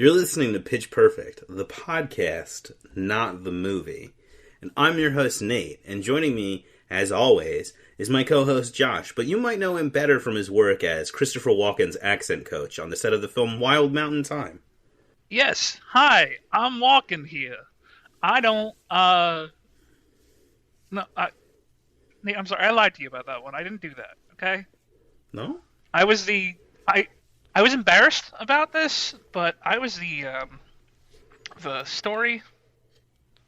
You're listening to Pitch Perfect, the podcast, not the movie. And I'm your host, Nate, and joining me, as always, is my co-host, Josh, but you might know him better from his work as Christopher Walken's accent coach on the set of the film Wild Mountain Thyme. Yes, hi, I'm Walken here. Nate, I'm sorry, I lied to you about that one. I didn't do that, okay? No? I was embarrassed about this, but I was the story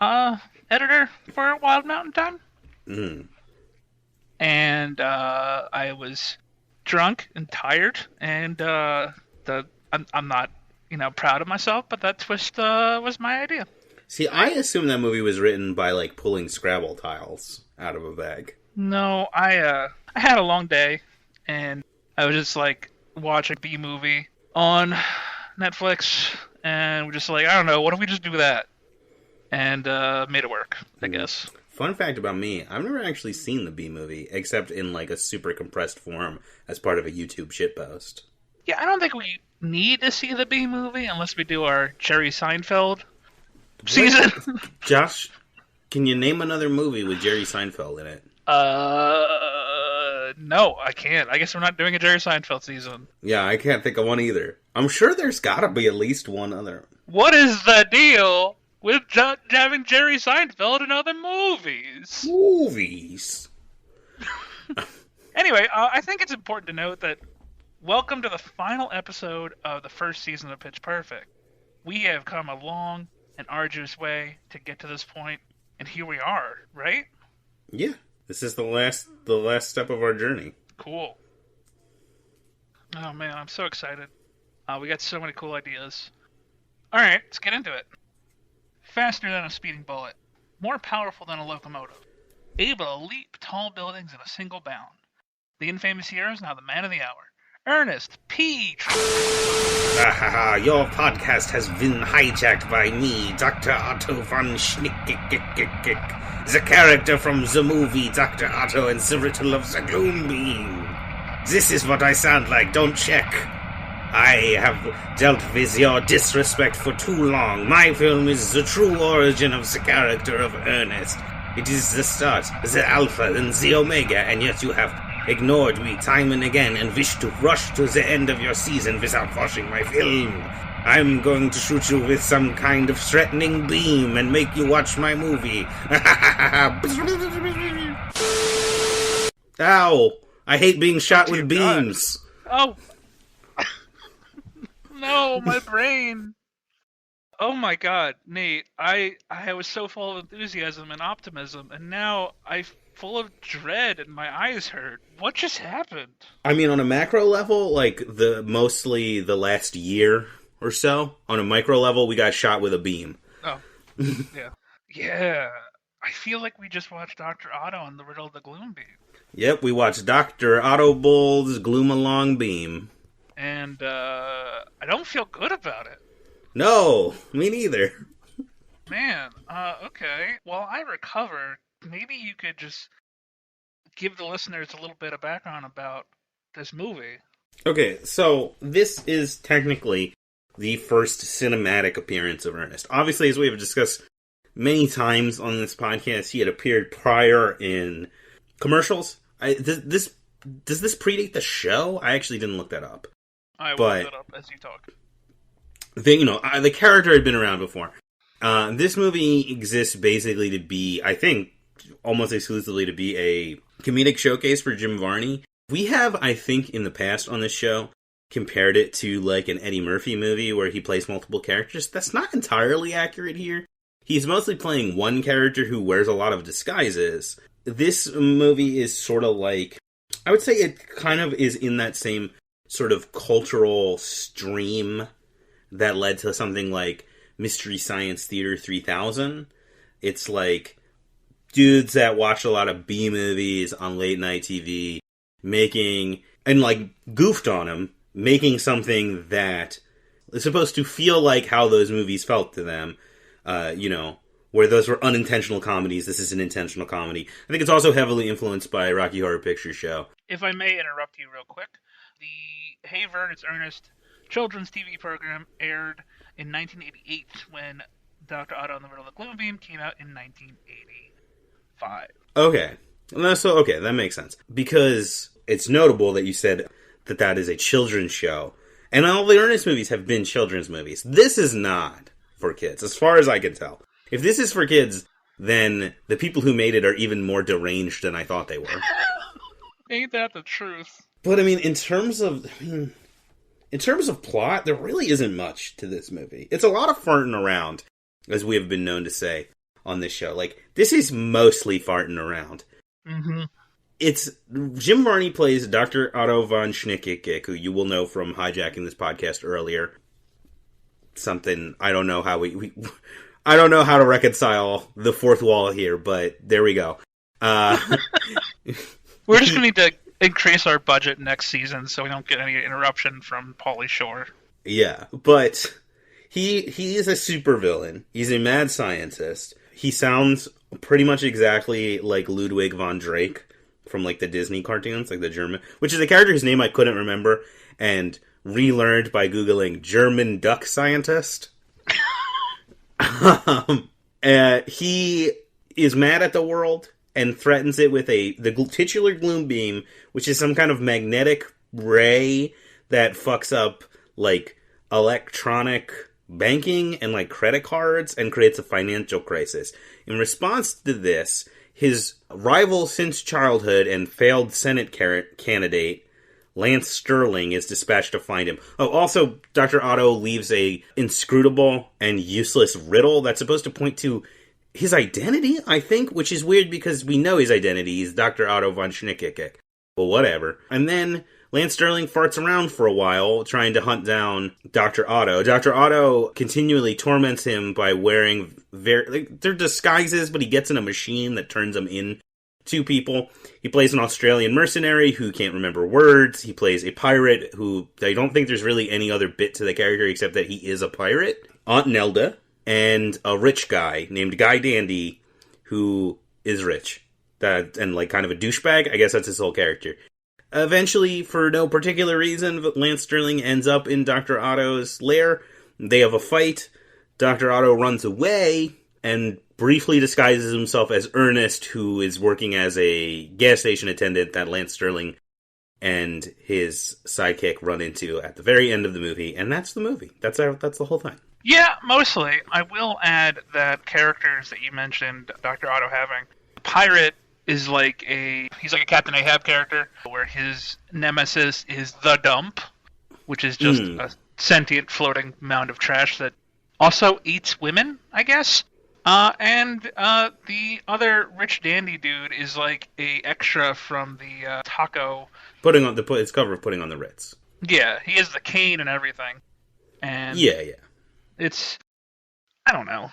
editor for Wild Mountain Thyme. Mm. And I was drunk and tired, and I'm not, proud of myself, but that twist was my idea. See, I assume that movie was written by, pulling Scrabble tiles out of a bag. No, I had a long day, and I was just, watching a B-movie on Netflix, and we're just I don't know, what if we just do that? And made it work, I guess. Fun fact about me, I've never actually seen the B-movie, except in, a super compressed form as part of a YouTube shitpost. Yeah, I don't think we need to see the B-movie unless we do our Jerry Seinfeld season. Josh, can you name another movie with Jerry Seinfeld in it? No, I can't. I guess we're not doing a Jerry Seinfeld season. Yeah, I can't think of one either. I'm sure there's gotta be at least one other. What is the deal with having Jerry Seinfeld in other movies? Anyway, I think it's important to note that welcome to the final episode of the first season of Pitch Perfect. We have come a long and arduous way to get to this point, and here we are, right? Yeah, this is the last step of our journey. Cool. Oh man, I'm so excited. We got so many cool ideas. Alright, let's get into it. Faster than a speeding bullet, more powerful than a locomotive, able to leap tall buildings in a single bound. The infamous hero is now the man of the hour, Ernest P. Your podcast has been hijacked by me, Dr. Otto von Schnick, the character from the movie Dr. Otto and the Riddle of the Gloom Beam. This is what I sound like, don't check. I have dealt with your disrespect for too long. My film is the true origin of the character of Ernest. It is the start, the alpha, and the omega, and yet you have ignored me time and again and wish to rush to the end of your season without watching my film. I'm going to shoot you with some kind of threatening beam and make you watch my movie. Ow! I hate being shot with beams. Oh! No, my brain! Oh my god, Nate, I was so full of enthusiasm and optimism, and now I'm full of dread and my eyes hurt. What just happened? I mean, on a macro level, mostly the last year or so, on a micro level, we got shot with a beam. Oh, yeah. Yeah, I feel like we just watched Dr. Otto and the Riddle of the Gloom Beam. Yep, we watched Dr. Otto Bull's Gloom Along Beam. And, I don't feel good about it. No, me neither. Man, okay. While I recover, maybe you could just give the listeners a little bit of background about this movie. Okay, so this is technically the first cinematic appearance of Ernest. Obviously, as we have discussed many times on this podcast, he had appeared prior in commercials. Does this predate the show? I actually didn't look that up. I will look that up as you talk. The character had been around before. This movie exists basically to be, I think, almost exclusively to be a comedic showcase for Jim Varney. We have, I think, in the past on this show, compared it to an Eddie Murphy movie where he plays multiple characters. That's not entirely accurate here. He's mostly playing one character who wears a lot of disguises. This movie is sort of I would say it kind of is in that same sort of cultural stream that led to something like Mystery Science Theater 3000. It's dudes that watch a lot of B-movies on late night TV, goofed on them, making something that is supposed to feel like how those movies felt to them, where those were unintentional comedies. This is an intentional comedy. I think it's also heavily influenced by Rocky Horror Picture Show. If I may interrupt you real quick, the Hey Vern, It's Ernest children's TV program aired in 1988 when Dr. Otto and the Riddle of the Gloom Beam came out in 1985. Okay. Okay, that makes sense. Because it's notable that you said that that is a children's show. And all the Ernest movies have been children's movies. This is not for kids, as far as I can tell. If this is for kids, then the people who made it are even more deranged than I thought they were. Ain't that the truth? But I mean, in terms of plot, there really isn't much to this movie. It's a lot of farting around, as we have been known to say on this show. Like, this is mostly farting around. Mm-hmm. It's Jim Varney plays Dr. Otto von Schnickig, who you will know from hijacking this podcast earlier. Something I don't know how I don't know how to reconcile the fourth wall here, but there we go. We're just gonna need to increase our budget next season so we don't get any interruption from Pauly Shore. Yeah, but he is a supervillain. He's a mad scientist. He sounds pretty much exactly like Ludwig von Drake from like the Disney cartoons, like the German, which is a character whose name I couldn't remember and relearned by Googling German duck scientist. He is mad at the world and threatens it with the titular gloom beam, which is some kind of magnetic ray that fucks up like electronic banking and like credit cards and creates a financial crisis. In response to this, his rival since childhood and failed Senate candidate, Lance Sterling, is dispatched to find him. Oh, also, Dr. Otto leaves a inscrutable and useless riddle that's supposed to point to his identity, I think, which is weird because we know his identity. He's Dr. Otto von Schnickig. Well, whatever. And then Lance Sterling farts around for a while, trying to hunt down Dr. Otto. Dr. Otto continually torments him by wearing they're disguises, but he gets in a machine that turns him into people. He plays an Australian mercenary who can't remember words. He plays a pirate who, I don't think there's really any other bit to the character except that he is a pirate. Aunt Nelda, and a rich guy named Guy Dandy who is rich. And like kind of a douchebag. I guess that's his whole character. Eventually, for no particular reason, Lance Sterling ends up in Dr. Otto's lair. They have a fight. Dr. Otto runs away and briefly disguises himself as Ernest, who is working as a gas station attendant that Lance Sterling and his sidekick run into at the very end of the movie. And that's the movie. That's the whole thing. Yeah, mostly. I will add that characters that you mentioned, Dr. Otto having, pirate is he's like a Captain Ahab character, where his nemesis is the dump, which is just a sentient floating mound of trash that also eats women, I guess. And the other rich dandy dude is like a extra from the taco. It's cover of Putting on the Ritz. Yeah, he has the cane and everything. And yeah. It's, I don't know.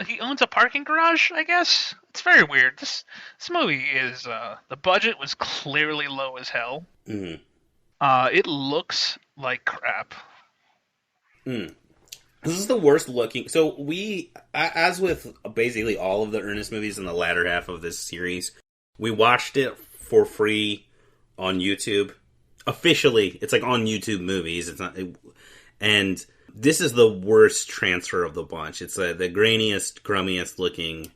He owns a parking garage, I guess? It's very weird. This movie is, the budget was clearly low as hell. Mm-hmm. It looks like crap. This is the worst looking. So we, as with basically all of the Ernest movies in the latter half of this series, we watched it for free on YouTube. Officially, it's like on YouTube Movies. It's not, and this is the worst transfer of the bunch. It's the grainiest, crummiest looking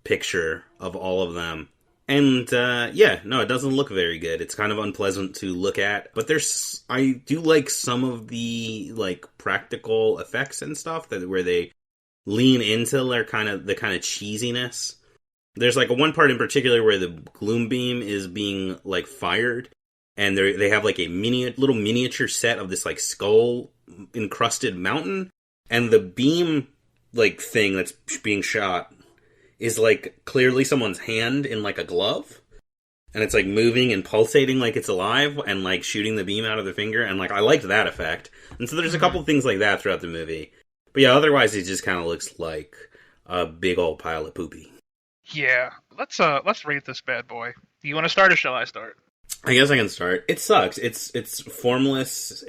picture of all of them. And, it doesn't look very good. It's kind of unpleasant to look at. But I do like some of the, like, practical effects and stuff where they lean into the kind of cheesiness. There's, like, one part in particular where the gloom beam is being, like, fired. And they have, like, a little miniature set of this, like, skull encrusted mountain, and the beam like thing that's being shot is like clearly someone's hand in like a glove, and it's like moving and pulsating like it's alive and like shooting the beam out of the finger, and like I liked that effect. And so there's a couple things like that throughout the movie, but yeah, otherwise it just kind of looks like a big old pile of poopy. Yeah, let's rate this bad boy. Do you want to start or shall I start? I guess I can start. It sucks. It's formless.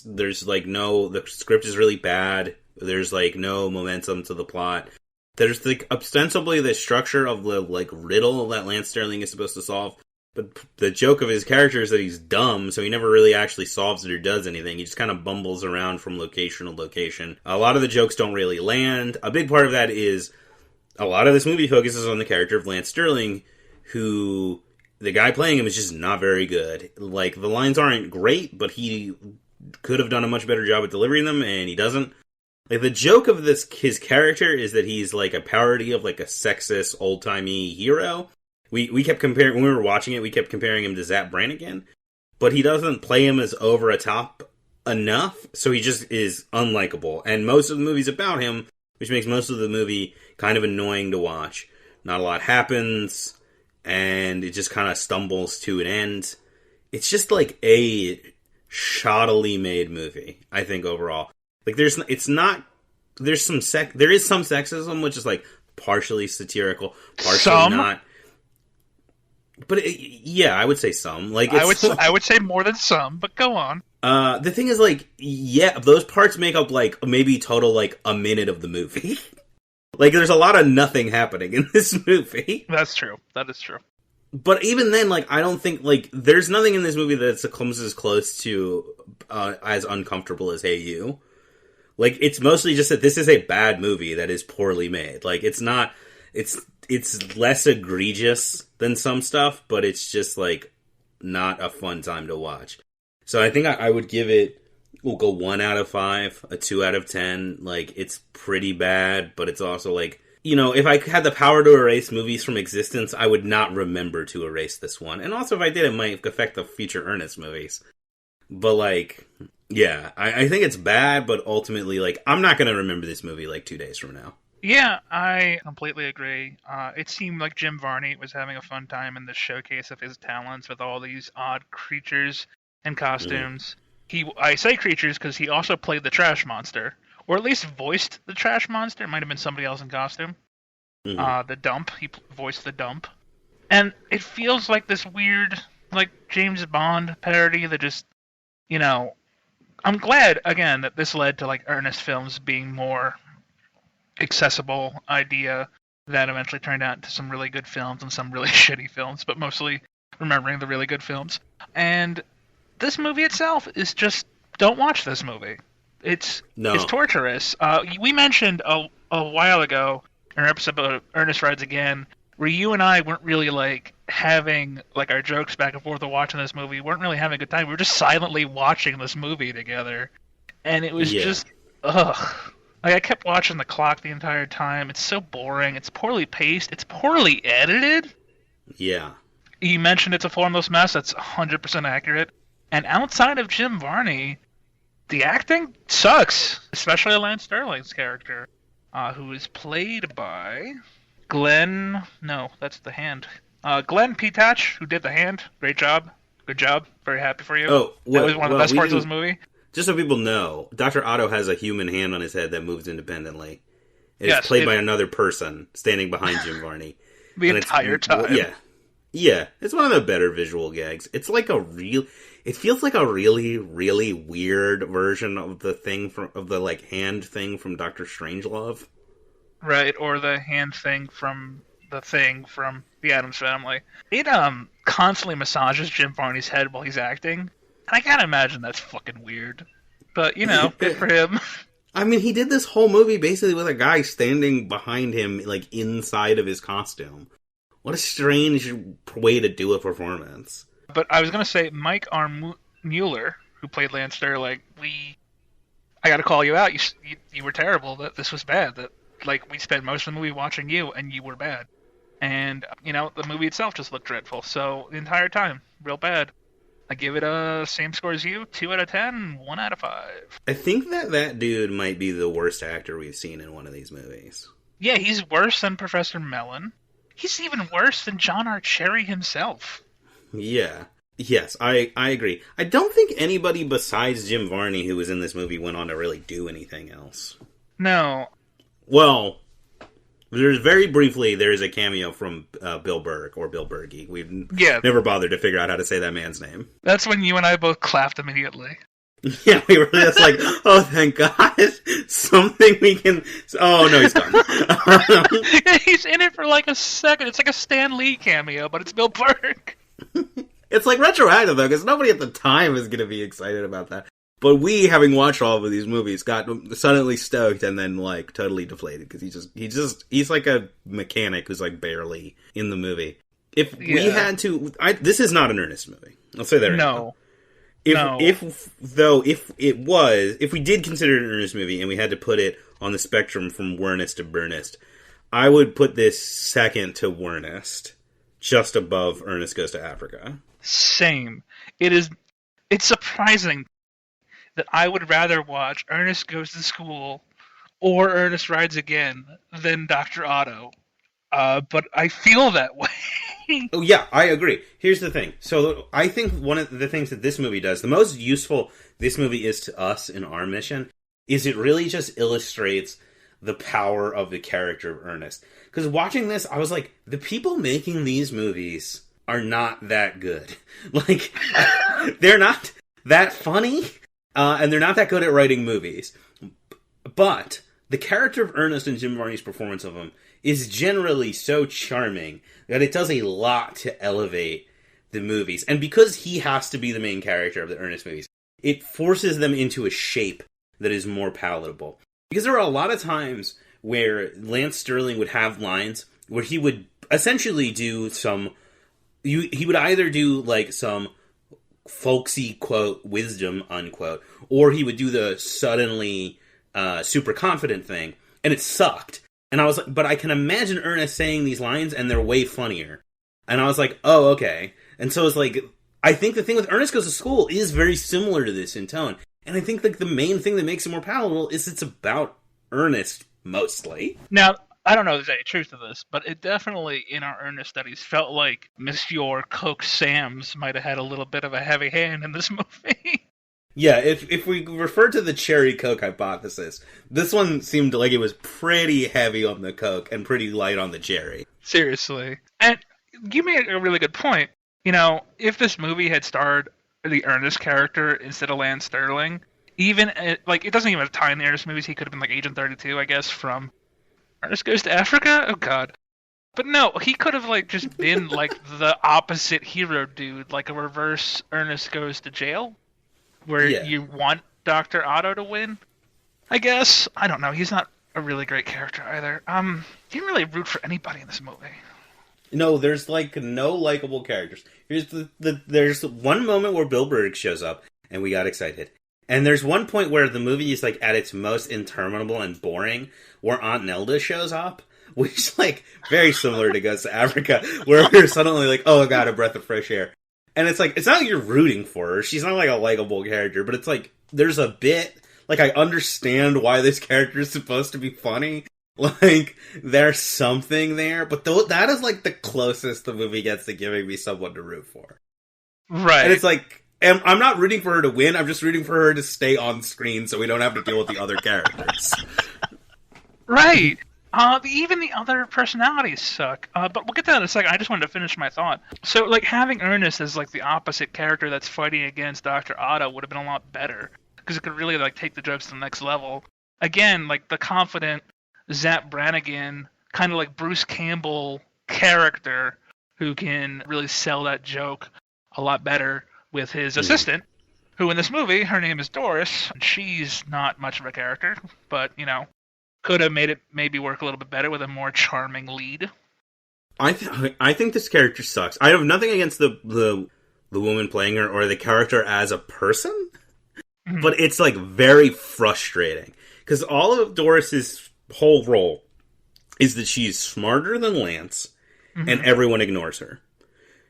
There's like the script is really bad. There's like no momentum to the plot. There's like ostensibly the structure of the like riddle that Lance Sterling is supposed to solve, But the joke of his character is that he's dumb, so he never really actually solves it or does anything. He just kind of bumbles around from location to location. A lot of the jokes don't really land. A big part of that is a lot of this movie focuses on the character of Lance Sterling, who the guy playing him is just not very good. Like, the lines aren't great, but he could have done a much better job at delivering them, and he doesn't. Like, the joke of his character is that he's like a parody of like a sexist, old-timey hero. We kept comparing, when we were watching it, we kept comparing him to Zapp Brannigan, but he doesn't play him as over a top enough, so he just is unlikable. And most of the movie's about him, which makes most of the movie kind of annoying to watch. Not a lot happens, and it just kind of stumbles to an end. It's just like a shoddily made movie, I think, overall. Like, there is some sexism, which is like partially satirical, partially not. But yeah, I would say some. Like, I would say more than some, but go on. The thing is, like, yeah, those parts make up like maybe total like a minute of the movie. Like, there's a lot of nothing happening in this movie. That's true. That is true. But even then, like, I don't think, like, there's nothing in this movie that comes as close to as uncomfortable as Hey You. Like, it's mostly just that this is a bad movie that is poorly made. Like, it's not, it's less egregious than some stuff, but it's just, like, not a fun time to watch. So I think I would give it, we'll go 1 out of 5, a 2 out of 10. Like, it's pretty bad, but it's also, like, you know, if I had the power to erase movies from existence, I would not remember to erase this one. And also, if I did, it might affect the future Ernest movies. But, like, yeah, I think it's bad, but ultimately, like, I'm not going to remember this movie, like, 2 days from now. Yeah, I completely agree. It seemed like Jim Varney was having a fun time in the showcase of his talents with all these odd creatures and costumes. I say creatures because he also played the trash monster. Or at least voiced the trash monster. It might have been somebody else in costume. The dump. He voiced the dump. And it feels like this weird, like, James Bond parody that just, you know... I'm glad, again, that this led to, like, Ernest films being more accessible idea that eventually turned out into some really good films and some really shitty films, but mostly remembering the really good films. And this movie itself is just... Don't watch this movie. It's torturous. We mentioned a while ago in our episode about Ernest Rides Again, where you and I weren't really like having like our jokes back and forth of watching this movie. We weren't really having a good time. We were just silently watching this movie together, and it was just ugh. Like, I kept watching the clock the entire time. It's so boring. It's poorly paced. It's poorly edited. Yeah. You mentioned it's a formless mess. That's 100% accurate. And outside of Jim Varney, the acting sucks, especially Lance Sterling's character, who is played by Glenn... No, that's the hand. Glenn P. Tatch, who did the hand. Great job. Good job. Very happy for you. Oh, that was one of the best parts of this movie. Just so people know, Dr. Otto has a human hand on his head that moves independently. It's played by another person standing behind Jim Varney. The entire time. Yeah. It's one of the better visual gags. It's like it feels like a really, really weird version of the like hand thing from Dr. Strangelove. Right, or the hand thing from the Addams Family. It constantly massages Jim Varney's head while he's acting. And I can't imagine that's fucking weird. But, you know, good for him. I mean, he did this whole movie basically with a guy standing behind him, like, inside of his costume. What a strange way to do a performance. But I was going to say, Mike R. Mueller, who played Lance Sterling, I got to call you out. You were terrible. That this was bad. That, like, we spent most of the movie watching you, and you were bad. And, you know, the movie itself just looked dreadful. So, the entire time, real bad. I give it a same score as you, 2 out of 10, 1 out of 5. I think that dude might be the worst actor we've seen in one of these movies. Yeah, he's worse than Professor Mellon. He's even worse than John R. Cherry himself. Yeah. Yes, I agree. I don't think anybody besides Jim Varney who was in this movie went on to really do anything else. No. Well, very briefly, there is a cameo from Bill Burke, or Bill Berge. We've never bothered to figure out how to say that man's name. That's when you and I both clapped immediately. Yeah, we were just like, oh, thank God. Something we can... Oh, no, he's gone. He's in it for like a second. It's like a Stan Lee cameo, but it's Bill Burke. It's like retroactive though, because nobody at the time is going to be excited about that. But we, having watched all of these movies, got suddenly stoked and then like totally deflated because he's like a mechanic who's like barely in the movie. If we had to, this is not an Ernest movie. I'll say that right now. If we did consider it an Ernest movie and we had to put it on the spectrum from Wernest to Bernest, I would put this second to Wernest, just above Ernest Goes to Africa. Same. It's surprising that I would rather watch Ernest Goes to School or Ernest Rides Again than Dr. Otto. But I feel that way. Oh, yeah, I agree. Here's the thing. So I think one of the things that this movie does, the most useful this movie is to us in our mission, is it really just illustrates the power of the character of Ernest. Because watching this, I was like, the people making these movies are not that good. Like, they're not that funny. And they're not that good at writing movies. But the character of Ernest and Jim Varney's performance of him is generally so charming that it does a lot to elevate the movies. And because he has to be the main character of the Ernest movies, it forces them into a shape that is more palatable. Because there are a lot of times where Lance Sterling would have lines where he would essentially do he would either do like some folksy quote wisdom unquote, or he would do the suddenly super confident thing, and it sucked. And I was like, but I can imagine Ernest saying these lines and they're way funnier. And I was like, oh, okay. And so it's like, I think the thing with Ernest Goes to School is very similar to this in tone. And I think like the main thing that makes it more palatable is it's about Ernest mostly. Now, I don't know if there's any truth to this, but it definitely, in our Ernest studies, felt like Monsieur Coke Sam's might have had a little bit of a heavy hand in this movie. Yeah, if we refer to the cherry Coke hypothesis, this one seemed like it was pretty heavy on the Coke and pretty light on the cherry. Seriously. And you made a really good point. You know, if this movie had starred the Ernest character instead of Lance Sterling, even, like, it doesn't even have time in the Ernest movies. He could have been, like, Agent 32, I guess, from Ernest Goes to Africa? Oh, God. But no, he could have, like, just been, like, the opposite hero dude, like a reverse Ernest Goes to Jail, where you want Dr. Otto to win, I guess. I don't know. He's not a really great character either. You didn't really root for anybody in this movie. No, there's, like, no likable characters. Here's there's one moment where Bill Burr shows up, and we got excited. And there's one point where the movie is, like, at its most interminable and boring, where Aunt Nelda shows up, which is, like, very similar to Goes to Africa, where we're suddenly like, oh, God, a breath of fresh air. And it's like, it's not like you're rooting for her. She's not, like, a likable character, but it's like, there's a bit, like, I understand why this character is supposed to be funny. Like, there's something there, but that is, like, the closest the movie gets to giving me someone to root for. Right. And it's like, I'm not rooting for her to win, I'm just rooting for her to stay on screen so we don't have to deal with the other characters. Right. Even the other personalities suck. But we'll get to that in a second. I just wanted to finish my thought. So, like, having Ernest as, like, the opposite character that's fighting against Dr. Otto would have been a lot better. Because it could really, like, take the jokes to the next level. Again, like, the confident Zapp Brannigan, kind of like Bruce Campbell character who can really sell that joke a lot better with his assistant, who in this movie, her name is Doris. She's not much of a character, but, you know, could have made it maybe work a little bit better with a more charming lead. I think this character sucks. I have nothing against the woman playing her or the character as a person, but it's, like, very frustrating. Because all of Doris's whole role is that she's smarter than Lance, and everyone ignores her.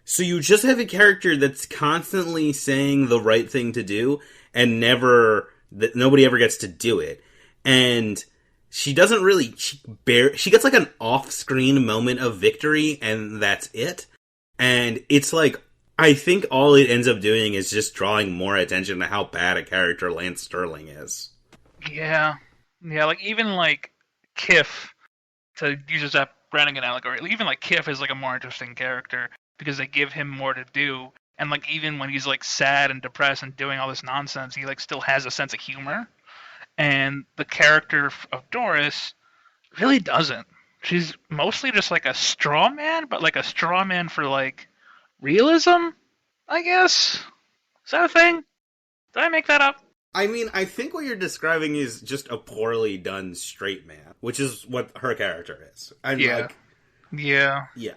So you just have a character that's constantly saying the right thing to do, and nobody ever gets to do it. And she doesn't really, she gets like an off-screen moment of victory, and that's it. And it's like, I think all it ends up doing is just drawing more attention to how bad a character Lance Sterling is. Yeah, like, even, like, Kiff, to use a Zapp Brannigan allegory, even, like, Kiff is, like, a more interesting character because they give him more to do, and, like, even when he's, like, sad and depressed and doing all this nonsense, he, like, still has a sense of humor. And the character of Doris really doesn't. She's mostly just, like, a straw man, but, like, a straw man for, like, realism, I guess? Is that a thing? Did I make that up? I mean, I think what you're describing is just a poorly done straight man, which is what her character is. I'm Yeah. Yeah. yeah.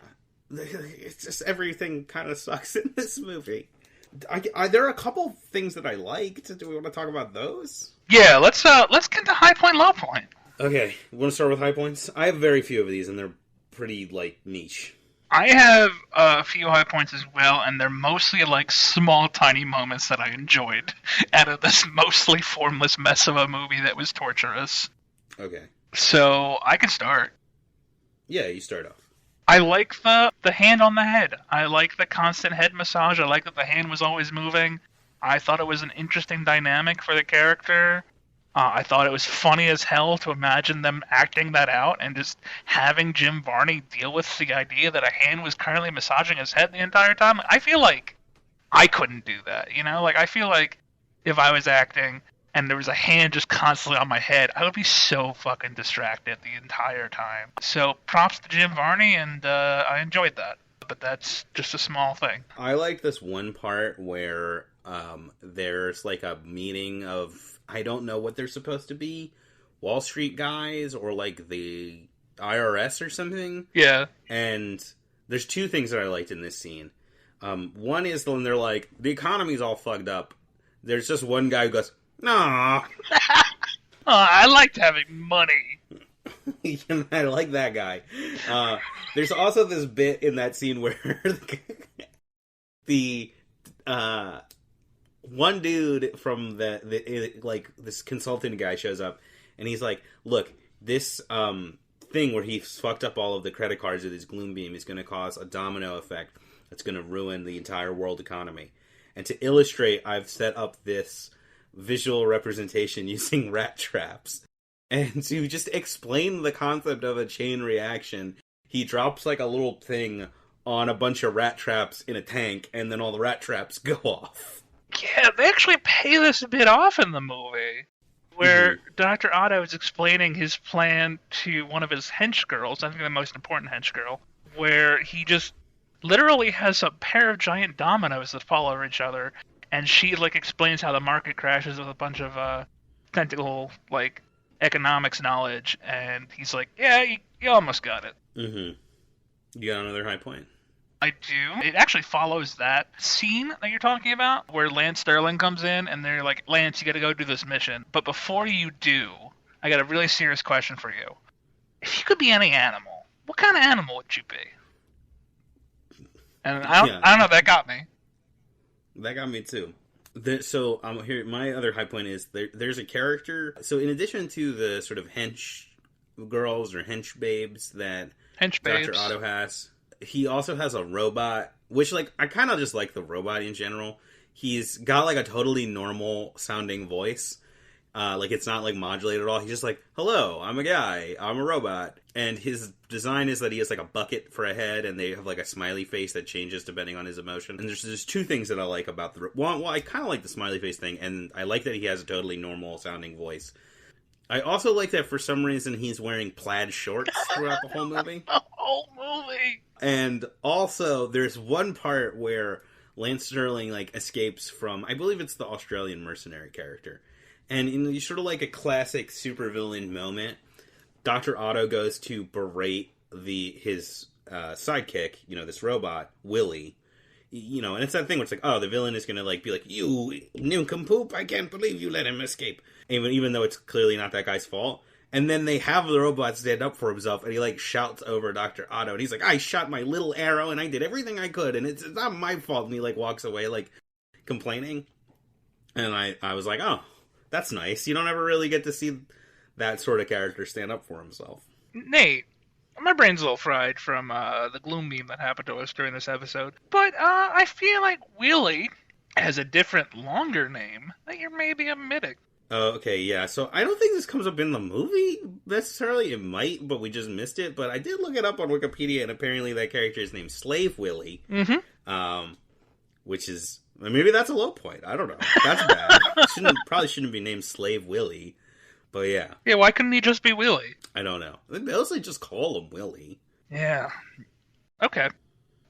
It's just everything kind of sucks in this movie. There are a couple things that I liked. Do we want to talk about those? Yeah, let's get to high point, low point. Okay, you want to start with high points? I have very few of these, and they're pretty, niche. I have a few high points as well, and they're mostly small, tiny moments that I enjoyed out of this mostly formless mess of a movie that was torturous. Okay. So I can start. Yeah, you start off. I like the hand on the head. I like the constant head massage. I like that the hand was always moving. I thought it was an interesting dynamic for the character. I thought it was funny as hell to imagine them acting that out and just having Jim Varney deal with the idea that a hand was currently massaging his head the entire time. I feel like I couldn't do that, I feel like if I was acting and there was a hand just constantly on my head, I would be so fucking distracted the entire time. So props to Jim Varney, and I enjoyed that. But that's just a small thing. I like this one part where there's a meeting of, I don't know what they're supposed to be, Wall Street guys or the IRS or something. Yeah. And there's two things that I liked in this scene. One is when they're like, the economy's all fucked up. There's just one guy who goes, "Nah." I liked having money. I like that guy. There's also this bit in that scene where the one dude from this consultant guy shows up, and he's like, "Look, this thing where he's fucked up all of the credit cards with his gloom beam is going to cause a domino effect that's going to ruin the entire world economy. And to illustrate, I've set up this visual representation using rat traps. And to just explain the concept of a chain reaction, he drops a little thing on a bunch of rat traps in a tank, and then all the rat traps go off." Yeah, they actually pay this a bit off in the movie, where Dr. Otto is explaining his plan to one of his hench girls, I think the most important hench girl, where he just literally has a pair of giant dominoes that follow each other, and she explains how the market crashes with a bunch of technical economics knowledge, and he's like, "Yeah, you almost got it." Mm-hmm. You got another high point? I do. It actually follows that scene that you're talking about, where Lance Sterling comes in, and they're like, "Lance, you gotta go do this mission. But before you do, I got a really serious question for you. If you could be any animal, what kind of animal would you be?" And I don't know, that got me. That got me too. So here, my other high point is there's a character. So in addition to the sort of hench girls or hench babes that Dr. Otto has, he also has a robot, which I kind of just like the robot in general. He's got a totally normal sounding voice. It's not modulated at all. He's just "Hello, I'm a guy. I'm a robot." And his design is that he has a bucket for a head, and they have a smiley face that changes depending on his emotion. And there's two things that I like about the well, I kind of like the smiley face thing, and I like that he has a totally normal sounding voice. I also like that for some reason he's wearing plaid shorts throughout the whole movie. The whole movie. And also, there's one part where Lance Sterling escapes from, I believe it's the Australian mercenary character. And in sort of a classic supervillain moment, Dr. Otto goes to berate his sidekick, this robot, Willie. And it's that thing where it's oh, the villain is going to be "You nincompoop, I can't believe you let him escape." Even though it's clearly not that guy's fault. And then they have the robot stand up for himself, and he shouts over Dr. Otto, and he's like, "I shot my little arrow, and I did everything I could, and it's not my fault." And he walks away complaining. And I was like, oh, that's nice. You don't ever really get to see that sort of character stand up for himself. Nate, my brain's a little fried from the gloom beam that happened to us during this episode. But I feel like Willie has a different, longer name that you're maybe omitting. Oh, okay, yeah. So I don't think this comes up in the movie necessarily. It might, but we just missed it. But I did look it up on Wikipedia, and apparently that character is named Slave Willie. Mm-hmm. Which is, maybe that's a low point. I don't know. That's bad. Probably shouldn't be named Slave Willie. But yeah. Yeah, why couldn't he just be Willie? I don't know. They mostly just call him Willie. Yeah. Okay.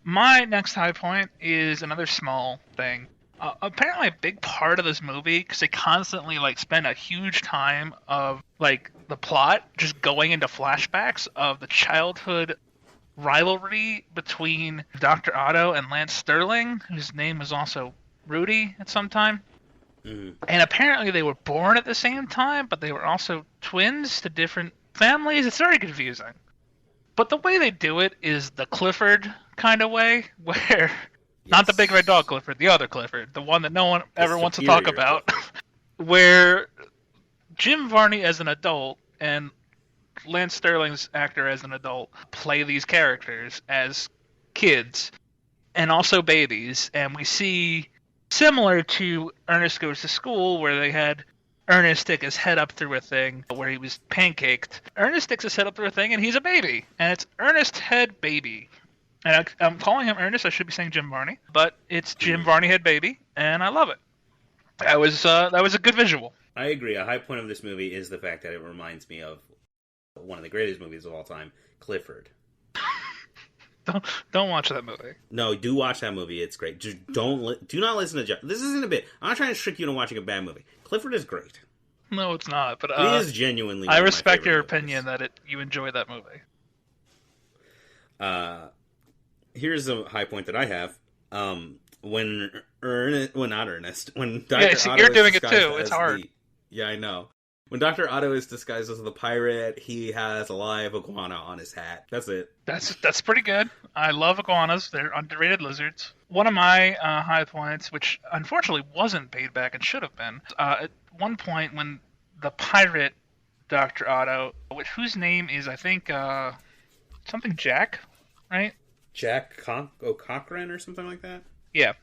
My next high point is another small thing. Apparently, a big part of this movie, because they constantly like spend a huge time of like the plot just going into flashbacks of the childhood rivalry between Dr. Otto and Lance Sterling, whose name was also Rudy at some time. Mm-hmm. And apparently, they were born at the same time, but they were also twins to different families. It's very confusing. But the way they do it is the Clifford kind of way, where not the big red dog Clifford, the other Clifford, the one that no one ever wants to talk about, where Jim Varney as an adult and Lance Sterling's actor as an adult play these characters as kids and also babies, and we see similar to Ernest Goes to School, where they had Ernest stick his head up through a thing where he was pancaked. Ernest sticks his head up through a thing and he's a baby, and it's Ernest Head Baby. And I'm calling him Ernest. I should be saying Jim Varney, but it's Jim Varney Head Baby, and I love it. That was a good visual. I agree. A high point of this movie is the fact that it reminds me of one of the greatest movies of all time, Clifford. Don't watch that movie. No, do watch that movie. It's great. Just do not listen to Jeff. This isn't a bit. I'm not trying to trick you into watching a bad movie. Clifford is great. No, it's not. But it is genuinely. I respect your opinion that you enjoy that movie. Here's a high point that I have. When not Ernest, when Dr. Otto you're doing is it too. It's hard. Yeah, I know. When Dr. Otto is disguised as the pirate, he has a live iguana on his hat. That's it. That's pretty good. I love iguanas. They're underrated lizards. One of my high points, which unfortunately wasn't paid back and should have been, at one point when the pirate Dr. Otto, whose name is, I think, something Jack, right? Jack O'Cochran or something like that? Yeah.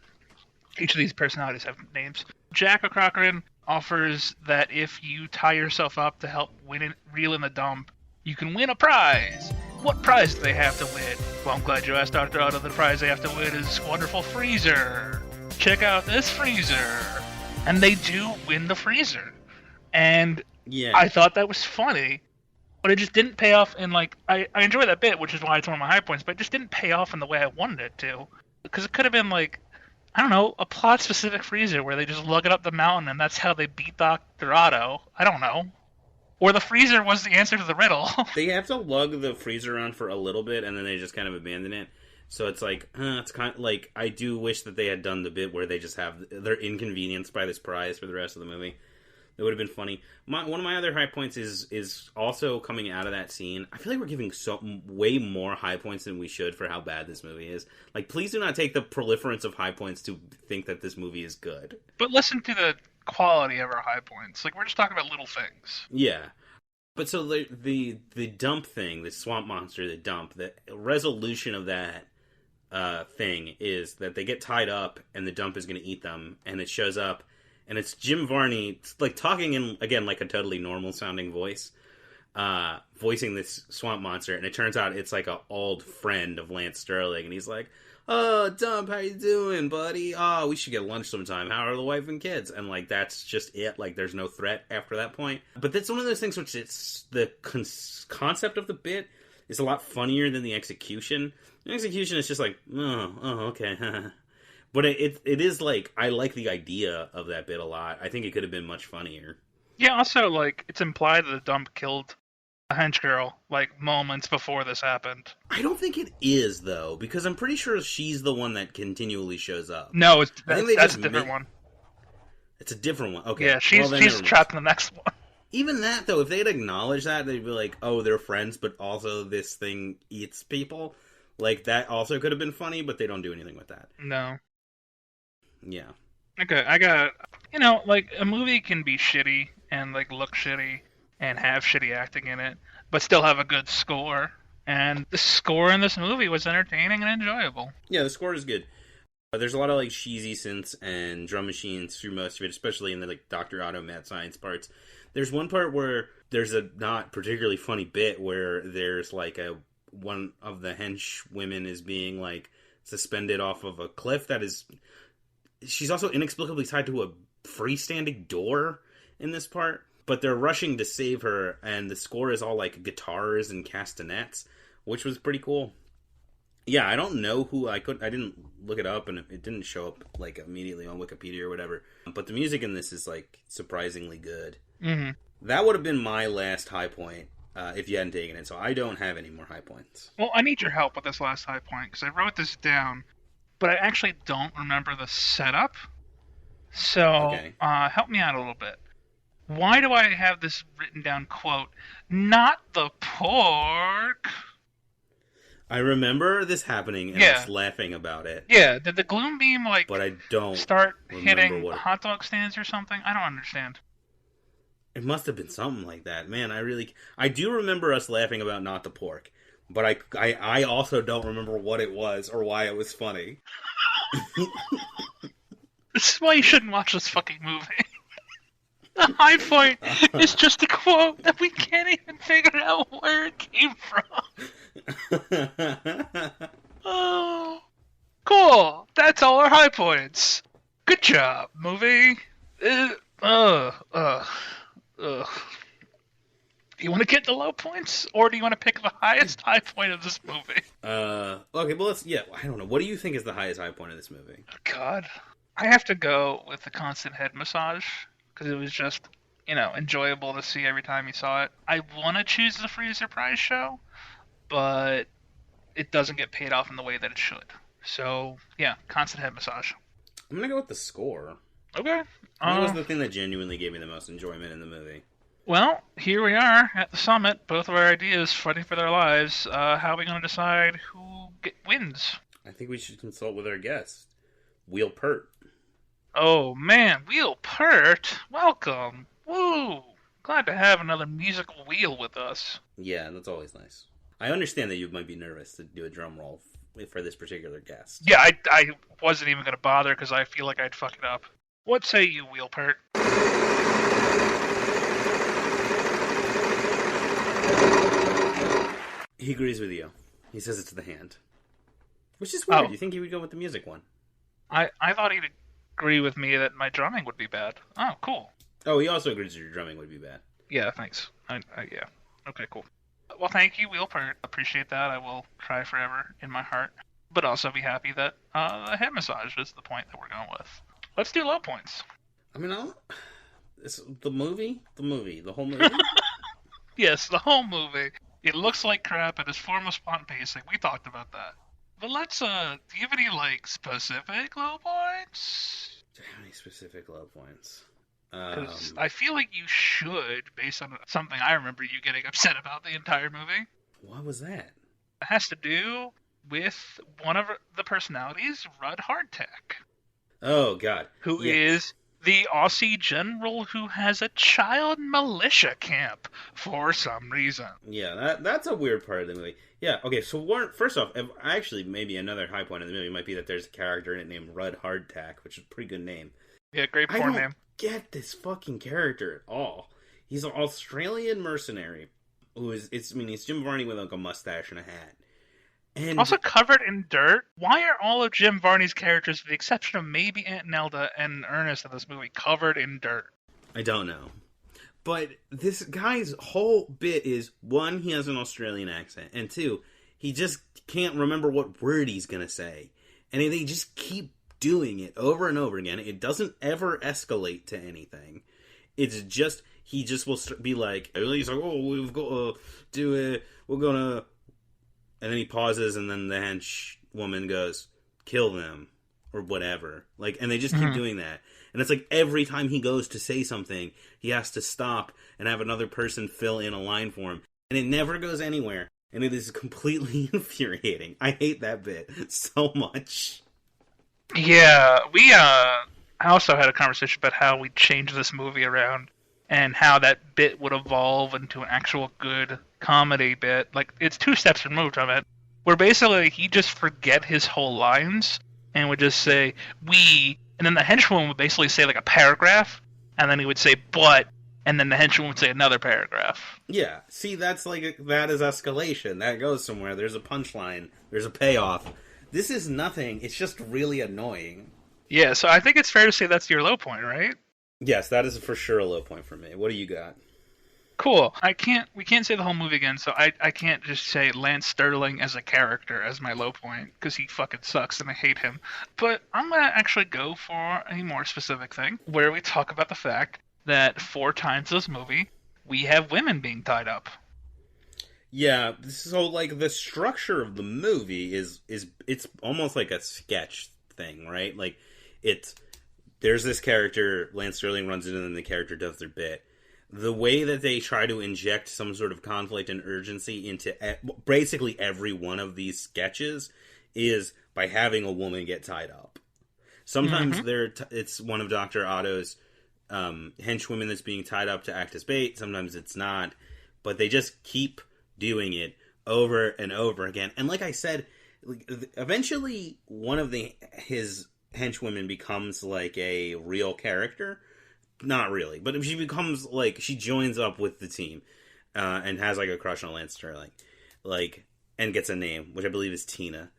Each of these personalities have names. Jack O'Cochran offers that if you tie yourself up to help reel in the dump, you can win a prize. What prize do they have to win? Well, I'm glad you asked, Dr. Otto. The prize they have to win is wonderful freezer. Check out this freezer. And they do win the freezer. And yeah. I thought that was funny, but it just didn't pay off in, like, I enjoy that bit, which is why it's one of my high points, but it just didn't pay off in the way I wanted it to. Because it could have been, like, I don't know, a plot-specific freezer where they just lug it up the mountain and that's how they beat Dr. Otto. I don't know. Or the freezer was the answer to the riddle. They have to lug the freezer around for a little bit and then they just kind of abandon it. So it's like, it's kind of like, I do wish that they had done the bit where they just have, they're inconvenienced by this prize for the rest of the movie. That would have been funny. One of my other high points is also coming out of that scene. I feel like we're giving way more high points than we should for how bad this movie is. Like, please do not take the proliferance of high points to think that this movie is good. But listen to the quality of our high points. Like, we're just talking about little things. Yeah. But so the dump thing, the swamp monster, the dump, the resolution of that thing is that they get tied up and the dump is going to eat them, and it shows up. And it's Jim Varney, like, talking in, again, like a totally normal-sounding voice, voicing this swamp monster. And it turns out it's, like, an old friend of Lance Sterling. And he's like, "Oh, Dump, how you doing, buddy? Oh, we should get lunch sometime. How are the wife and kids?" And, like, that's just it. Like, there's no threat after that point. But that's one of those things which it's the concept of the bit is a lot funnier than the execution. The execution is just like, oh okay, But it is, like, I like the idea of that bit a lot. I think it could have been much funnier. Yeah, also, like, it's implied that the dump killed a hench girl, like, moments before this happened. I don't think it is, though, because I'm pretty sure she's the one that continually shows up. No, that's a different one. It's a different one. Okay. Yeah, she's trapped in the next one. Even that, though, if they'd acknowledged that, they'd be like, oh, they're friends, but also this thing eats people. Like, that also could have been funny, but they don't do anything with that. No. Yeah. Okay, I got, like, a movie can be shitty and, like, look shitty and have shitty acting in it, but still have a good score. And the score in this movie was entertaining and enjoyable. Yeah, the score is good. There's a lot of, like, cheesy synths and drum machines through most of it, especially in the, like, Dr. Otto mad science parts. There's one part where there's a not particularly funny bit where there's, like, one of the hench women is being, like, suspended off of a cliff that is... She's also inexplicably tied to a freestanding door in this part, but they're rushing to save her, and the score is all like guitars and castanets, which was pretty cool. Yeah, I don't know who I didn't look it up, and it didn't show up like immediately on Wikipedia or whatever. But the music in this is like surprisingly good. Mm-hmm. That would have been my last high point if you hadn't taken it. So I don't have any more high points. Well, I need your help with this last high point because I wrote this down, but I actually don't remember the setup. So Okay. help me out a little bit. Why do I have this written down quote? Not the pork. I remember this happening and Yeah. us laughing about it, Yeah, did the gloom beam like but I don't start remember hitting what. hot dog stands or something? I don't understand. It must have been something like that, man. I do remember us laughing about not the pork, but I also don't remember what it was or why it was funny. This is why you shouldn't watch this fucking movie. The high point is just a quote that we can't even figure out where it came from. Oh, cool. That's all our high points. Good job, movie. You want to get the low points, or do you want to pick the highest high point of this movie? Okay, well, I don't know. What do you think is the highest high point of this movie? Oh, God. I have to go with the constant head massage, because it was just, enjoyable to see every time you saw it. I want to choose the Freezer Prize show, but it doesn't get paid off in the way that it should. So, yeah, constant head massage. I'm gonna go with the score. Okay. That was the thing that genuinely gave me the most enjoyment in the movie. Well, here we are at the summit, both of our ideas fighting for their lives. How are we going to decide who wins? I think we should consult with our guest, Wheel Pert. Oh, man, Wheel Pert, welcome. Woo! Glad to have another musical wheel with us. Yeah, that's always nice. I understand that you might be nervous to do a drum roll for this particular guest. Yeah, I wasn't even going to bother because I feel like I'd fuck it up. What say you, Wheel Pert? He agrees with you. He says it's the hand. Which is weird. Oh. You think he would go with the music one? I thought he'd agree with me that my drumming would be bad. Oh, cool. Oh, he also agrees that your drumming would be bad. Yeah, thanks. Yeah. Okay, cool. Well, thank you, Wheel Pert. Appreciate that. I will cry forever in my heart. But also be happy that the head massage is the point that we're going with. Let's do low points. I mean, it's the whole movie. Yes, the whole movie. It looks like crap and is form of font pacing. We talked about that. But let's, do you have any, specific low points? Do I have any specific low points? Because I feel like you should, based on something I remember you getting upset about the entire movie. What was that? It has to do with one of the personalities, Rudd Hardtack. Oh, God. Who is the Aussie general who has a child militia camp for some reason. Yeah, that's a weird part of the movie. Yeah, okay, so first off, actually, maybe another high point of the movie might be that there's a character in it named Rudd Hardtack, which is a pretty good name. Yeah, great porn name. Get this fucking character at all. He's an Australian mercenary he's Jim Varney with like a mustache and a hat. And also covered in dirt. Why are all of Jim Varney's characters, with the exception of maybe Aunt Nelda and Ernest in this movie, covered in dirt? I don't know. But this guy's whole bit is, one, he has an Australian accent, and two, he just can't remember what word he's gonna say. And they just keep doing it over and over again. It doesn't ever escalate to anything. It's just, he just will be like, he's like, oh, we've got to do it, we're gonna... And then he pauses, and then the hench woman goes, kill them, or whatever. And they just keep doing that. And it's like every time he goes to say something, he has to stop and have another person fill in a line for him. And it never goes anywhere. And it is completely infuriating. I hate that bit so much. Yeah, I also had a conversation about how we change this movie around and how that bit would evolve into an actual good comedy bit. It's 2 steps removed from it, where basically he just forget his whole lines and would just say, we, and then the henchwoman would basically say a paragraph, and then he would say, but, and then the henchwoman would say another paragraph. Yeah, see, that is escalation. That goes somewhere. There's a punchline. There's a payoff. This is nothing. It's just really annoying. Yeah, so I think it's fair to say that's your low point, right? Yes, that is for sure a low point for me. What do you got? Cool. We can't say the whole movie again, so I can't just say Lance Sterling as a character as my low point, because he fucking sucks and I hate him. But I'm gonna actually go for a more specific thing, where we talk about the fact that 4 times this movie, we have women being tied up. Yeah, so like the structure of the movie is it's almost like a sketch thing, right? Like there's this character, Lance Sterling runs in, and then the character does their bit. The way that they try to inject some sort of conflict and urgency into basically every one of these sketches is by having a woman get tied up. Sometimes it's one of Dr. Otto's henchwomen that's being tied up to act as bait. Sometimes it's not. But they just keep doing it over and over again. And like I said, eventually one of his henchwomen becomes like a real character. Not really, but she becomes like, she joins up with the team and has like a crush on Lance Sterling, like, and gets a name, which I believe is Tina.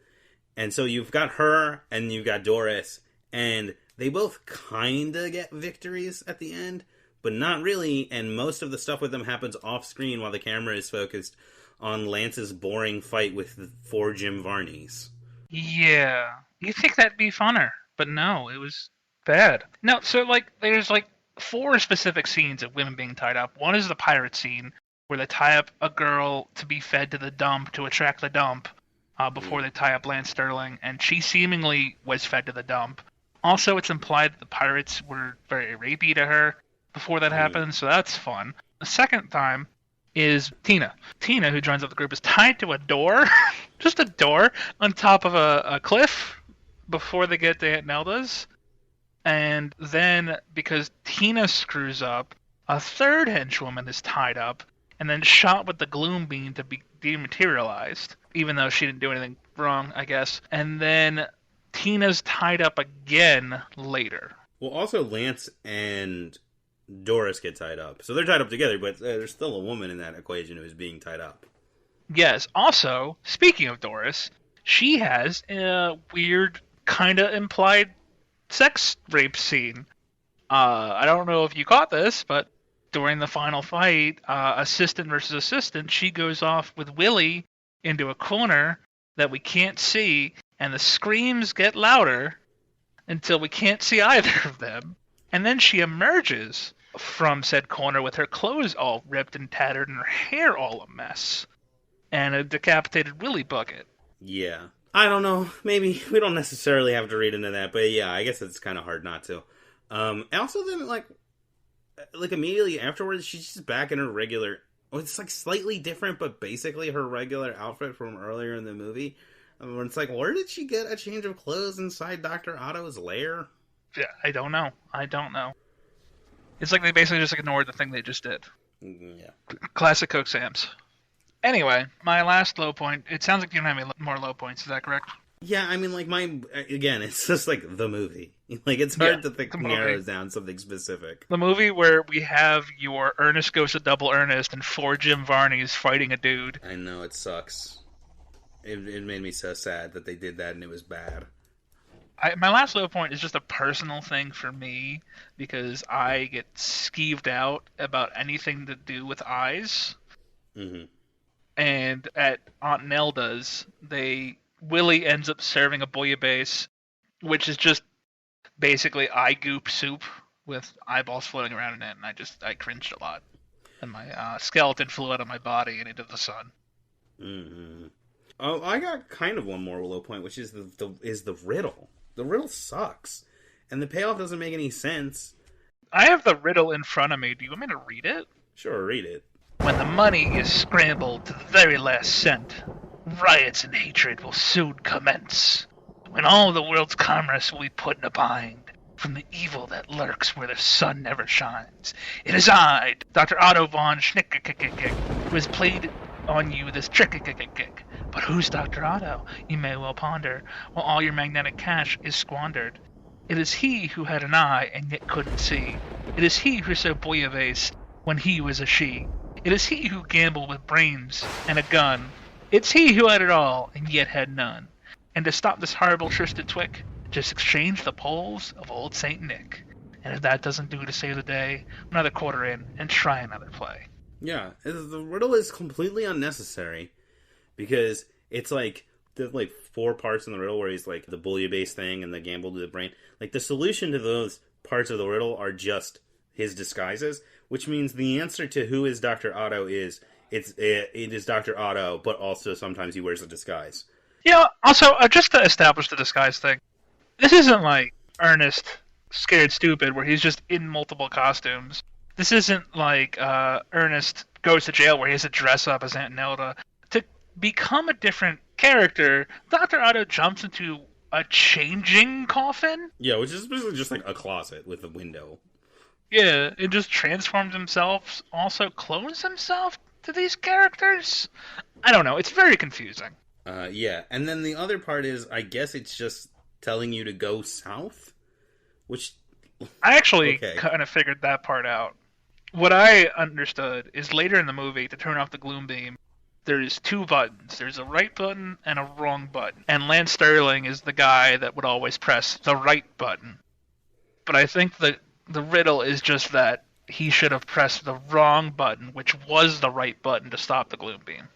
And so you've got her and you've got Doris, and they both kind of get victories at the end, but not really. And most of the stuff with them happens off screen while the camera is focused on Lance's boring fight with the 4 Jim Varneys. Yeah, you think that'd be funner, but no, it was bad. No, so like there's like 4 specific scenes of women being tied up. One is the pirate scene, where they tie up a girl to be fed to the dump, to attract the dump, before they tie up Lance Sterling, and she seemingly was fed to the dump. Also, it's implied that the pirates were very rapey to her before that happened, so that's fun. The second time is Tina. Tina, who joins up the group, is tied to a door, just a door, on top of a cliff before they get to Aunt Nelda's. And then, because Tina screws up, a third henchwoman is tied up and then shot with the gloom beam to be dematerialized, even though she didn't do anything wrong, I guess. And then Tina's tied up again later. Well, also Lance and Doris get tied up. So they're tied up together, but there's still a woman in that equation who is being tied up. Yes. Also, speaking of Doris, she has a weird, kind of implied sex rape scene. I don't know if you caught this, but during the final fight, assistant versus assistant, she goes off with Willie into a corner that we can't see, and the screams get louder until we can't see either of them. And then she emerges from said corner with her clothes all ripped and tattered and her hair all a mess, and a decapitated Willie bucket. Yeah. I don't know. Maybe we don't necessarily have to read into that, but yeah, I guess it's kind of hard not to. Also, then like immediately afterwards, she's just back in her regular. Well, it's like slightly different, but basically her regular outfit from earlier in the movie. It's like, where did she get a change of clothes inside Dr. Otto's lair? Yeah, I don't know. It's like they basically just ignored the thing they just did. Yeah. Classic Coke Sam's. Anyway, my last low point, it sounds like you don't have any more low points, is that correct? Yeah, I mean, like, again, it's just like the movie. Like, it's hard to think narrows down something specific. The movie where we have your Ernest Goes to Double Ernest and 4 Jim Varneys fighting a dude. I know, it sucks. It made me so sad that they did that and it was bad. My last low point is just a personal thing for me, because I get skeeved out about anything to do with eyes. Mm-hmm. And at Aunt Nelda's, Willie ends up serving a bouillabaisse, which is just basically eye goop soup with eyeballs floating around in it, and I cringed a lot. And my skeleton flew out of my body and into the sun. Mm-hmm. Oh, I got kind of one more low point, which is the riddle. The riddle sucks, and the payoff doesn't make any sense. I have the riddle in front of me. Do you want me to read it? Sure, read it. When the money is scrambled to the very last cent, riots and hatred will soon commence. When all the world's commerce will be put in a bind from the evil that lurks where the sun never shines. It is I, Dr. Otto von Schnick, who has played on you this trick. But who's Dr. Otto, you may well ponder, while all your magnetic cash is squandered. It is he who had an eye and yet couldn't see. It is he who said bouillabaisse when he was a she. It is he who gambled with brains and a gun. It's he who had it all and yet had none. And to stop this horrible Tristan Twick, just exchange the poles of old Saint Nick. And if that doesn't do to save the day, another quarter in and try another play. Yeah, the riddle is completely unnecessary because it's like there's like 4 parts in the riddle where he's like the bouillabaisse thing and the gamble to the brain. Like the solution to those parts of the riddle are just his disguises, which means the answer to who is Dr. Otto is it is Dr. Otto, but also sometimes he wears a disguise. Yeah. Also, just to establish the disguise thing, this isn't like Ernest Scared Stupid, where he's just in multiple costumes. This isn't like Ernest Goes to Jail, where he has to dress up as Aunt Nelda. To become a different character, Dr. Otto jumps into a changing coffin. Yeah, which is basically just like a closet with a window. Yeah, it just transforms himself, also clones himself to these characters. I don't know, it's very confusing. Yeah, and then the other part is, I guess it's just telling you to go south, which... I actually kind of figured that part out. What I understood is later in the movie, to turn off the gloom beam, there's 2 buttons. There's a right button and a wrong button. And Lance Sterling is the guy that would always press the right button. But I think the riddle is just that he should have pressed the wrong button, which was the right button to stop the gloom beam.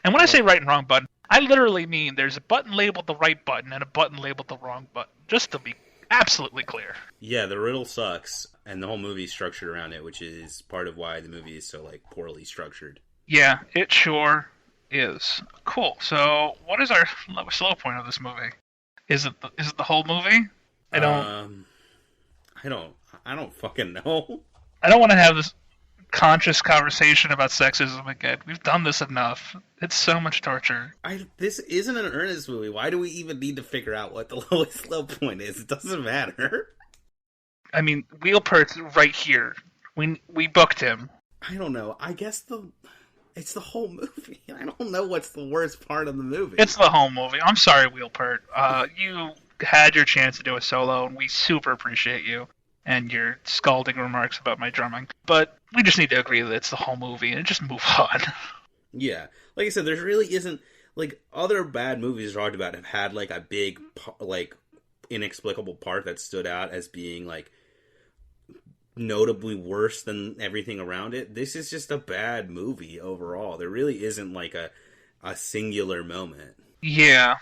And when I say right and wrong button, I literally mean there's a button labeled the right button and a button labeled the wrong button, just to be absolutely clear. Yeah, the riddle sucks, and the whole movie is structured around it, which is part of why the movie is so, like, poorly structured. Yeah, it sure is. Cool. So, what is our slow point of this movie? Is it the whole movie? I don't fucking know. I don't want to have this conscious conversation about sexism again. We've done this enough. It's so much torture. This isn't an Ernest movie. Why do we even need to figure out what the lowest low point is? It doesn't matter. I mean, Wheelpert's right here. We booked him. I don't know. I guess it's the whole movie. I don't know what's the worst part of the movie. It's the whole movie. I'm sorry, Wheelpert. You had your chance to do a solo, and we super appreciate you and your scalding remarks about my drumming. But we just need to agree that it's the whole movie and just move on. Yeah. Like I said, there really isn't... Like, other bad movies talked about have had, like, a big, like, inexplicable part that stood out as being, like, notably worse than everything around it. This is just a bad movie overall. There really isn't, like, a singular moment. Yeah.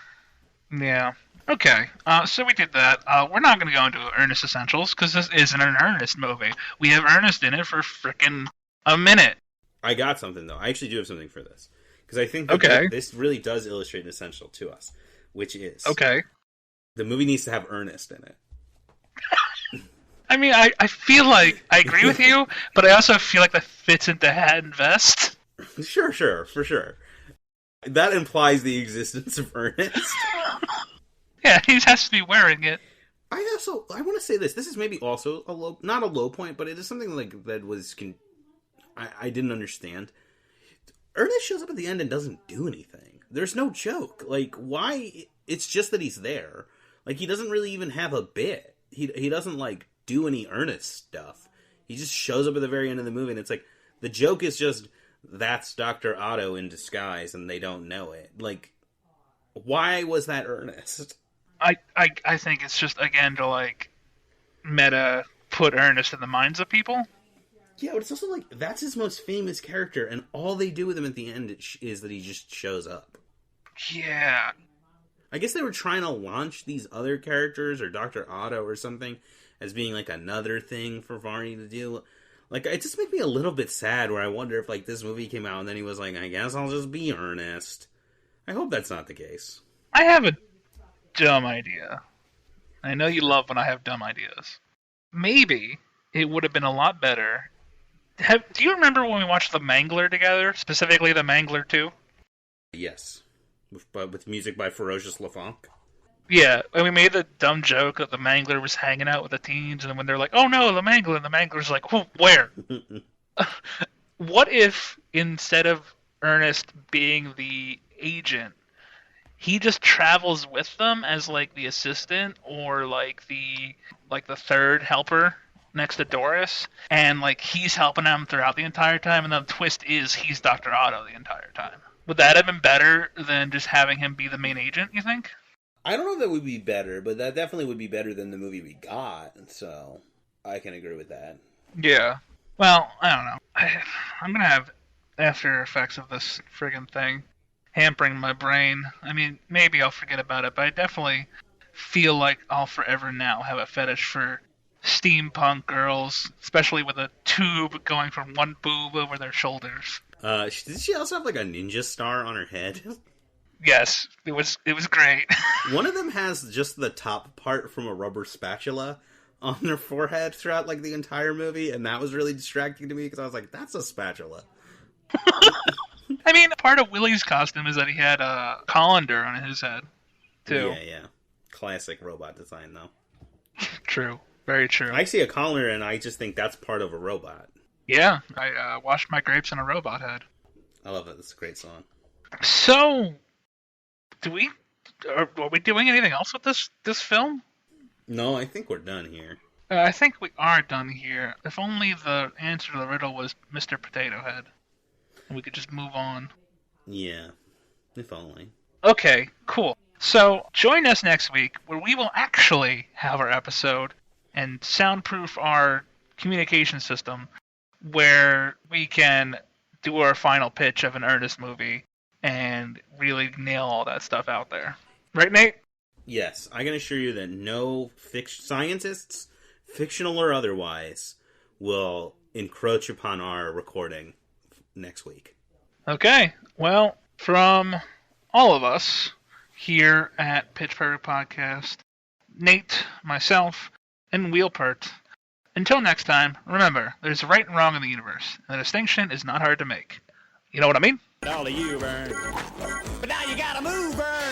Okay, so we did that. We're not going to go into Ernest Essentials, because this isn't an Ernest movie. We have Ernest in it for frickin' a minute. I got something, though. I actually do have something for this. Because I think that this really does illustrate an essential to us, which is... Okay. The movie needs to have Ernest in it. I mean, I feel like I agree with you, but I also feel like that fits into hat and vest. Sure, for sure. That implies the existence of Ernest. Yeah, he has to be wearing it. I want to say this. This is maybe also not a low point, but it is something like that was... I didn't understand. Ernest shows up at the end and doesn't do anything. There's no joke. Like, why? It's just that he's there. Like, he doesn't really even have a bit. He doesn't, like, do any Ernest stuff. He just shows up at the very end of the movie, and it's like, the joke is just, that's Dr. Otto in disguise, and they don't know it. Like, why was that Ernest? I think it's just, again, to, like, meta put Ernest in the minds of people. Yeah, but it's also like, that's his most famous character, and all they do with him at the end is that he just shows up. Yeah. I guess they were trying to launch these other characters, or Dr. Otto or something, as being, like, another thing for Varney to do. Like, it just made me a little bit sad, where I wonder if, like, this movie came out, and then he was like, I guess I'll just be Ernest. I hope that's not the case. I have a dumb idea. I know you love when I have dumb ideas. Maybe it would have been a lot better. Do you remember when we watched The Mangler together? Specifically The Mangler 2? Yes. With music by Ferocious LaFonk? Yeah, and we made the dumb joke that the Mangler was hanging out with the teens, and then when they're like, oh no, the Mangler, and the Mangler's like, where? What if, instead of Ernest being the agent, he just travels with them as, like, the assistant, or, like, the third helper next to Doris, and, like, he's helping them throughout the entire time, and the twist is he's Dr. Otto the entire time. Would that have been better than just having him be the main agent, you think? I don't know if that would be better, but that definitely would be better than the movie we got, so I can agree with that. Yeah. Well, I don't know. I'm going to have after effects of this friggin' thing hampering my brain. I mean, maybe I'll forget about it, but I definitely feel like I'll forever now have a fetish for steampunk girls, especially with a tube going from one boob over their shoulders. Did she also have like a ninja star on her head? Yes, it was great. One of them has just the top part from a rubber spatula on their forehead throughout like the entire movie, and that was really distracting to me because I was like, that's a spatula. I mean, part of Willie's costume is that he had a colander on his head, too. Yeah. Classic robot design, though. True. Very true. I see a colander and I just think that's part of a robot. Yeah, I washed my grapes in a robot head. I love it. It's a great song. So, are we doing anything else with this film? No, I think we're done here. I think we are done here. If only the answer to the riddle was Mr. Potato Head. And we could just move on. Yeah, if only. Okay, cool. So, join us next week where we will actually have our episode and soundproof our communication system where we can do our final pitch of an Ernest movie and really nail all that stuff out there. Right, Nate? Yes, I can assure you that no scientists, fictional or otherwise, will encroach upon our recording next week. Okay, well, from all of us here at Pitch Perfect Podcast, Nate, myself, and Wheelpert, until next time, remember, there's right and wrong in the universe, and the distinction is not hard to make. You know what I mean? All of you, Vern. But now you gotta move, Vern!